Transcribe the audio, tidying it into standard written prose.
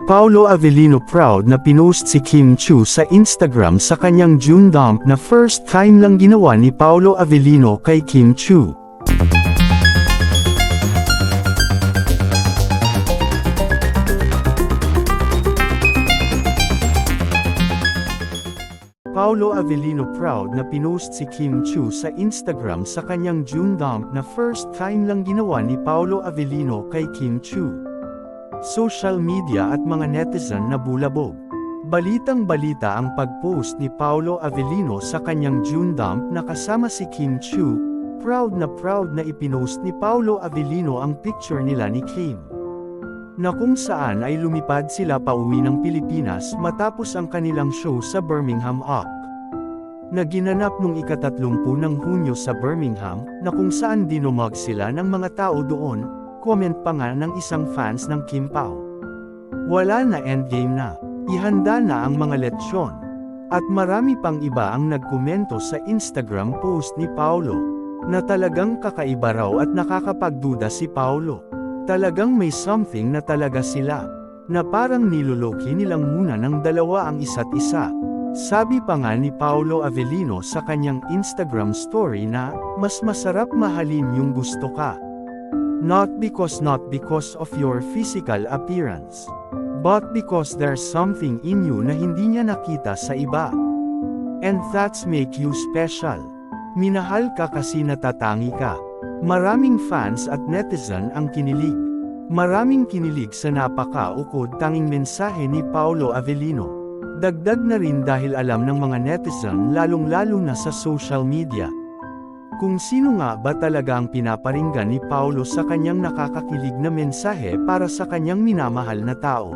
Paolo Avellino proud na pinost si Kim Chiu sa Instagram sa kanyang June dump na first time lang ginawa ni Paolo Avellino kay Kim Chiu. Paolo Avellino proud na pinost si Kim Chiu sa Instagram sa kanyang June dump na first time lang ginawa ni Paolo Avellino kay Kim Chiu. Social media at mga netizen na bulabog. Balitang-balita ang pag-post ni Paolo Avellino sa kanyang June dump na kasama si Kim Chiu. Proud na ipinost ni Paolo Avellino ang picture nila ni Kim, na kung saan ay lumipad sila pauwi ng Pilipinas matapos ang kanilang show sa Birmingham OC, na ginanap nung ika-30 ng Hunyo sa Birmingham, na kung saan dinumog sila ng mga tao doon. Comment pa nga ng isang fans ng Kim Pao, "Wala na, endgame na. Ihanda na ang mga letsyon." At marami pang iba ang nagkomento sa Instagram post ni Paolo, na talagang kakaiba raw at nakakapagduda si Paolo. Talagang may something na talaga sila, na parang niloloki nilang muna ng dalawa ang isa't isa. Sabi pa nga ni Paolo Avellino sa kanyang Instagram story na, "Mas masarap mahalin yung gusto ka. Not because of your physical appearance, but because there's something in you na hindi niya nakita sa iba. And that's make you special. Minahal ka kasi natatangi ka." Maraming fans at netizen ang kinilig. Maraming kinilig sa napaka-ukod tanging mensahe ni Paolo Avellino. Dagdag na rin dahil alam ng mga netizen lalong-lalo na sa social media, kung sino nga ba talaga ang pinaparinggan ni Paolo sa kanyang nakakakilig na mensahe para sa kanyang minamahal na tao.